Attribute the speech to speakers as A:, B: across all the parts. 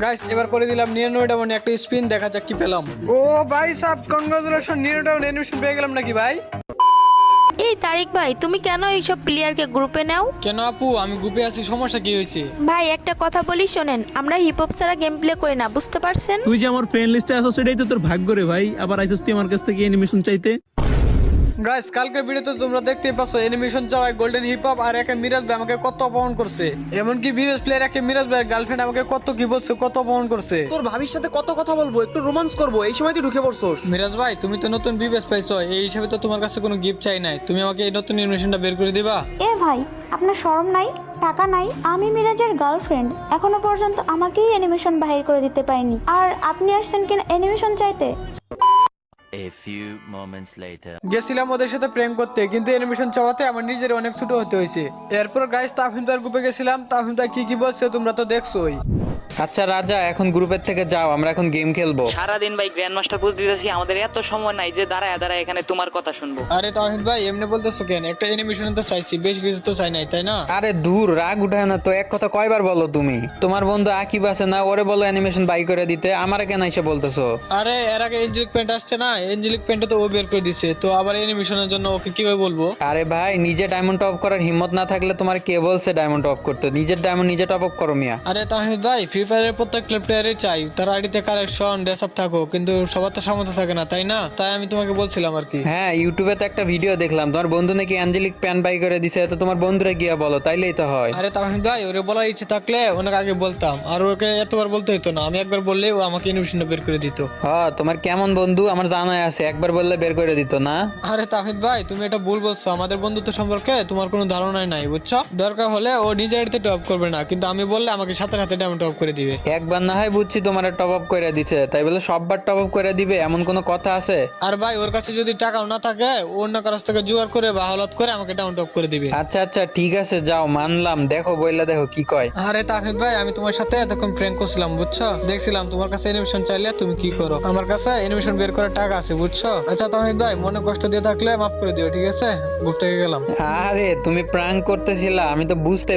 A: Guys এবার করে দিলাম নিয়ানো ডাউন একটা স্পিন, দেখা যাক কি পেলাম। ও ভাই সাব কংগ্রাচুলেশন, নিয়ানো ডাউন অ্যানিমেশন পেয়ে গেলাম নাকি ভাই?
B: এই তারিক ভাই, তুমি কেন এইসব প্লেয়ারকে গ্রুপে নাও?
A: কেন আপু, আমি গ্রুপে আছি, সমস্যা কি হয়েছে?
B: ভাই একটা কথা বলি শোনেন, আমরা হিপ হপ ছাড়া গেম প্লে করি না, বুঝতে পারছেন?
C: তুই যে আমার ফ্রেন্ড লিস্টে আছো সেটাই তো তোর ভাগ্য রে ভাই। আবার আইছিস তুই আমার কাছ থেকে অ্যানিমেশন চাইতে।
A: গাইস কালকের ভিডিওতে তোমরা দেখতেই পাচ্ছ অ্যানিমেশন চাওয়ায় গোল্ডেন হিপ হপ আর একে মিরাজ ভাই আমাকে কত অপমান করছে। এমনকি বিএস প্লেয়ার একে মিরাজ ভাইয়ের গার্লফ্রেন্ড আমাকে কত কি বলছে, কত অপমান করছে।
D: তোর ভাবির সাথে কত কথা বলবো, একটু রোমান্স করবো, এই সময় তুই ঢুকে পড়ছস।
A: মিরাজ ভাই তুমি তো নতুন বিবেস পাইছো, এই হিসাবে তো তোমার কাছে কোনো গিফট চাই নাই, তুমি আমাকে এই নতুন অ্যানিমেশনটা বের করে দিবা?
E: এ ভাই, আপনার শরম নাই, টাকা নাই? আমি মিরাজের গার্লফ্রেন্ড, এখনো পর্যন্ত আমাকেই অ্যানিমেশন বাহির করে দিতে পারিনি, আর আপনি আসছেন কিনা অ্যানিমেশন চাইতে?
F: A few moments later.
A: গেছিলাম ওদের সাথে প্রেম করতে, কিন্তু অ্যানিমেশন চাওয়াতে আমার নিজের অনেক ছোট হতে হয়েছে। এরপর গাইস তাফহিম তার গ্রুপে গেছিলাম, তাফহিম তার কি বলছে তোমরা তো দেখছোই।
G: আচ্ছা রাজা, এখন গ্রুপের থেকে যাও, আমরা এখন গেম খেলবো।
H: সারাদিন ভাই গ্র্যান্ড মাস্টার বুঝ দিতেছি, আমাদের এত সময় নাই যে দাঁড়ায় দাঁড়ায় এখানে তোমার কথা শুনবো।
A: আরে তাহিদ ভাই এমনি বলতেছো কেন? একটা অ্যানিমেশন তো চাইছি, বেশ কিছু তো চাই নাই, তাই না?
G: আরে দূর, রাগ উঠায় না তো, এক কথা কয়বার বলো তুমি? তোমার বন্ধু আকিব আছে না, ওরে বলো অ্যানিমেশন বাই করে দিতে, আমারে কেন এসে বলতেছো?
A: আরে এর আগে এঞ্জেলিক পেন্ট আসছে না, এঞ্জেলিক পেন্টে তো ও বের করে দিছে, তো আবার অ্যানিমেশনের জন্য ওকে কিভাবে বলবো?
G: আরে ভাই, নিজে ডায়মন্ড টপ করার হিম্মত না থাকলে তোমার কে বলছে ডায়মন্ড টপ করতে? নিজের ডায়মন্ড নিজে টপ আপ করো মিয়া।
A: আরে তাহিদ ভাই ফ্রি ফায়ারের প্রত্যেক প্লেয়ারই চাই তার আইডিতে কালেকশন ড্রেস আপ থাকো, কিন্তু সবার তো সামর্থ্য থাকে না, তাই না? তাই আমি তোমাকে বলছিলাম আর কি।
G: হ্যাঁ, ইউটিউবে তো একটা ভিডিও দেখলাম, তোমার বন্ধু নাকি অ্যাঞ্জেলিক প্যান বাই করে দিছে, তো তোমার বন্ধুরা গিয়া বলো, তাইলেই তো হয়।
A: আরে তাহিদ ভাই ওরে বলার ইচ্ছে থাকলে অনেক আগে বলতাম, আর ওকে এতবার বলতে হতো না, আমি একবার বললে ও আমাকে অ্যানিমেশনটা বের করে দিত।
G: হ্যাঁ, তোমার কেমন বন্ধু আমার জানাই আছে, একবার বললে বের করে দিত না?
A: আরে তাহিদ ভাই তুমি এটা ভুল বলছো, আমাদের বন্ধুত্ব সম্পর্কে তোমার কোনো ধারণাই নাই, বুঝছো? দরকার হলে ও নিজের আইডিতে টপ করবে না, কিন্তু আমি বললে আমাকে সাথে সাথে ডায়মন্ড টপ করে দিবে।
G: একবার না হয় বুঝছি তোমার টপ আপ করে দিছে, তাই বলে সববার টপ আপ করে দিবে এমন কোনো কথা আছে?
A: আর ভাই ওর কাছে যদি টাকাও না থাকে, অন্য কারো কাছ থেকে জোগাড় করে বা হালাত করে আমাকে ডাউন টপ করে দিবে।
G: আচ্ছা আচ্ছা ঠিক আছে, যাও মানলাম, দেখো বইলা দেখো কি কয়।
A: আরে তাহিদ ভাই আমি তোমার সাথে এতক্ষণ প্র্যাঙ্ক করছিলাম, বুঝছো? দেখছিলাম তোমার কাছে অ্যানিমেশন চাইলে তুমি কি করো, আমার কাছে অ্যানিমেশন বের করার টাকা আছে, বুঝছো? আচ্ছা তাহিদ ভাই মনে কষ্ট দিয়ে থাকলে মাফ করে দিও, ঠিক আছে? গ্রুপ থেকে গেলাম।
G: আরে তুমি প্র্যাঙ্ক করতেছিলা, আমি তো বুঝতে।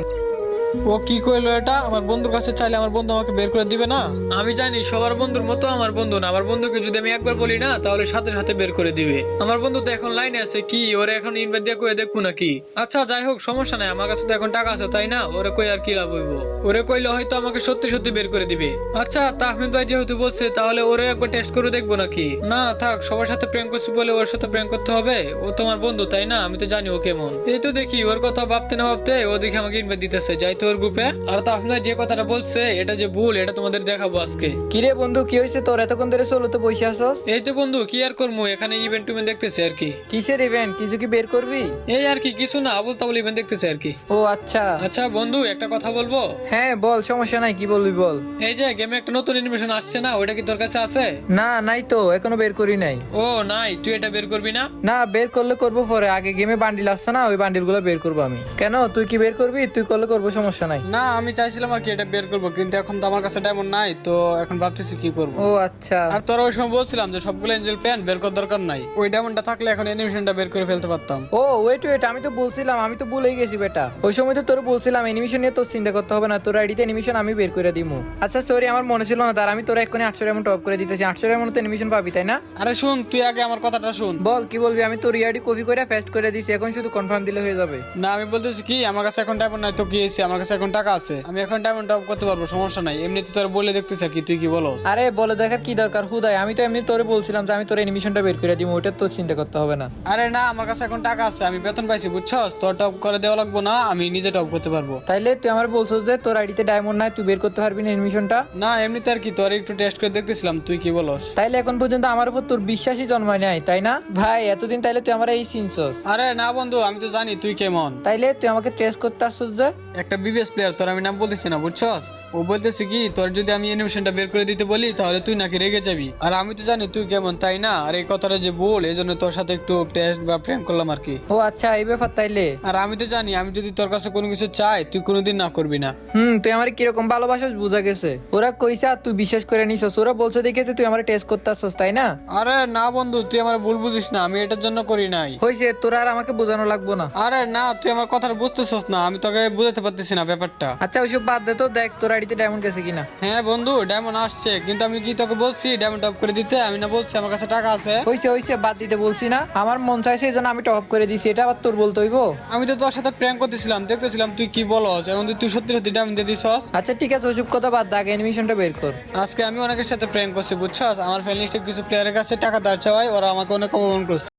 A: ও কি কইলো এটা? আমার বন্ধুর কাছে চাইলে আমার বন্ধু আমাকে বের করে দিবে না? আমি জানি সবার বন্ধুর মতো আমার বন্ধু না, আমার বন্ধুকে যদি আমি একবার বলি না তাহলে সাথে সাথে বের করে দিবে। আমার বন্ধু তো এখন লাইনে আছে, কি ওরে এখন ইনভাইট দিয়ে কয়ে দেখবো নাকি? আচ্ছা যাই হোক সমস্যা নাই, আমার কাছে তো এখন টাকা আছে, তাই না? ওরে কই আর কি লাভ হইব? ওরে কইলে হয়তো আমাকে সত্যি সত্যি বের করে দিবে। আচ্ছা তাহমিদ ভাই যেহেতু বলছে তাহলে ওরে একবার টেস্ট করে দেখবো নাকি? না থাক, সবার সাথে প্রেম করছি বলে ওর সাথে প্রেম করতে হবে? ও তোমার বন্ধু তাই না? আমি তো জানি ও কেমন। এই তো দেখি ওর কথা ভাবতে না ভাবতে ও দেখি আমাকে ইনভাইট দিতেছে, যাই তো ওর গ্রুপে। আর তাহমিদ ভাই যে কথাটা বলছে এটা যে ভুল, এটা তোমাদের দেখাবো আজকে।
I: কিরে বন্ধু, কি হয়েছে তোর? এতক্ষণ ধরে চলো তো বসে আসস।
A: এই তো বন্ধু কি আর করবো, এখানে ইভেন্ট টিভেন্ট দেখতেছি আর কি।
I: কিসের ইভেন্ট? কিছু কি বের করবি?
A: এই আর কি, কিছু না, আবুল তাবুল ইভেন্ট দেখতেছি আর কি।
I: ও আচ্ছা।
A: আচ্ছা বন্ধু একটা কথা বলবো?
I: হ্যাঁ বল, সমস্যা নাই, কি বলবি বল।
A: এই যে গেমে একটা নতুন অ্যানিমেশন আসছে না, ওটা কি তোর কাছে আছে?
I: না নাই তো, এখনো বের করি নাই।
A: ও নাই, তুই এটা বের করবি না?
I: না, বের করলে করবো পরে, আগে গেমে বান্ডিল আসছে না, ওই বান্ডিল গুলো বের করবো আমি। কেন, তুই কি বের করবি? তুই করলে করবো, সমস্যা নাই।
A: না আমি চাইছিলাম আর কি এটা বের করবো, কিন্তু এখন তো আমার কাছে ডায়মন্ড নাই, তো এখন ভাবতেছি কি করবো।
I: ও আচ্ছা।
A: আর তোরা ওই সময় বলছিলাম যে সবগুলো এঞ্জেল প্যান বের করার দরকার নাই, ওই ডায়মন্ডটা থাকলে এখন অ্যানিমেশনটা বের করে ফেলতে পারতাম।
I: ও ওয়েট ওয়েট, আমি তো বলছিলাম, আমি তো ভুলেই গেছি বেটা। ওই সময় তো তোর বলছিলাম অ্যানিমেশন নিয়ে তোর চিন্তা করতে হবে না, তোর আইডিতে অ্যানিমেশন আমি বের করে দিমু। আচ্ছা সরি, আমার মনে ছিল না, তার আমি তোর এক্ষুনি 800 এমন টপ করে দিতেছি। 800 এমন তো অ্যানিমেশন পাবি তাই না?
A: আরে শুন, তুই আগে আমার কথাটা শুন।
I: বল কি বলবি? আমি তোর আইডি কপি করে পেস্ট করে দিছি, এখন শুধু কনফার্ম দিলে হয়ে যাবে।
A: না আমি বলতেছি কি, আমার কাছে এখন ডায়মন্ড নাই তো কি হয়েছে, আমার কাছে এখন টাকা আছে, আমি এখন ডায়মন্ড টপ করতে পারবো, সমস্যা নাই। এমনিতে তোর বলে দেখতেছ কি, তুই কি বলস?
I: আরে বলে দেখার কি দরকার হুদাই, আমি তো এমনি তোরে বলছিলাম যে আমি তোর অ্যানিমেশনটা বের করে দিব, ওটা তো চিন্তা করতে হবে না।
A: আরে না আমার কাছে এখন টাকা আছে, আমি বেতন পাইছি, বুঝছস? তোর টপ করে দেওয়া লাগবো না, আমি নিজে টপ করতে পারবো।
I: তাইলে তুই আমার বলছিস যে তোর আইডিতে ডায়মন্ড নাই, তুই বের করতে পারবি না অ্যানিমেশনটা?
A: না এমনিতে আর কি, তোর একটু টেস্ট করে দেখতেছিলাম, তুই কি বলস?
I: তাইলে এখন পর্যন্ত আমার উপর তোর বিশ্বাসই জন্মায় নাই তাই না ভাই? এতদিন তাইলে তুই আমার এই চিনছস?
A: আরে না বন্ধু, আমি তো জানি তুই কেমন।
I: তাইলে তুই আমাকে টেস্ট করতে আসছিস যে?
A: একটা বিবিএস প্লেয়ার, তোর আমি নাম বলতেছি না, বুঝছস? ও বলতেছে কি, তোর যদি আমি অ্যানিমেশনটা বের করে দিতে বলি তাহলে তুই নাকি রেগে যাবি, আর আমি তো জানি তুই কেমন, তাই না? আর এই কথাটা যে বল, এই জন্য তোর সাথে একটু টেস্ট বা প্রেম করলাম আর কি।
I: ও আচ্ছা, এই ব্যাপার তাইলে।
A: আর আমি তো জানি আমি যদি তোর কাছে কোনো কিছু চাই তুই কোনোদিন না করবি না।
I: তুই আমার কিরকম ভালোবাসস বোঝা গেছে। ওরা কইছে আর তুই বিশ্বাস করে নিছস, ওরা বলছে দেখে তুই আমার টেস্ট করতে আসছস তাই না?
A: আরে না বন্ধু, তুই আমার ভুল বুঝিস না, আমি এটার জন্য করি নাই।
I: হইছে, তোরা আর আমাকে বোঝানো লাগবো না।
A: আরে না তুই আমার কথাটা বুঝতেছস না, আমি তোকে বুঝাতে পারতেছি না ব্যাপারটা।
I: আচ্ছা ওইসব বাদ দে তো, দেখ তোর আইডিতে ডায়মন্ড গেছে কিনা।
A: হ্যাঁ বন্ধু ডায়মন্ড আসছে, কিন্তু আমি কি তোকে বলছি ডায়মন্ড টপ করে দিতে? আমি না বলছি আমার কাছে টাকা আছে।
I: হইছে বাদ দিতে বলছি না, আমার মন চাইছে এই জন্য আমি টপ করে দিছি, এটা আবার তোর বলতে হইব?
A: আমি তো তোর সাথে প্র্যাঙ্ক করতেছিলাম, দেখতেছিলাম তুই কি বলস, এখন তুই সত্যি সত্যি ডায়মন্ড দিয়ে দিছস।
I: আচ্ছা ঠিক আছে, ওসব কথা বাদ দাগ, অ্যানিমেশনটা বের কর।
A: আজকে আমি অনেকের সাথে প্র্যাঙ্ক করছি বুঝছস, আমার ফ্রেন্ড লিস্টে কিছু প্লেয়ারের কাছে টাকা ধার চাওয়াই ওরা আমাকে অনেক অপমান করছে।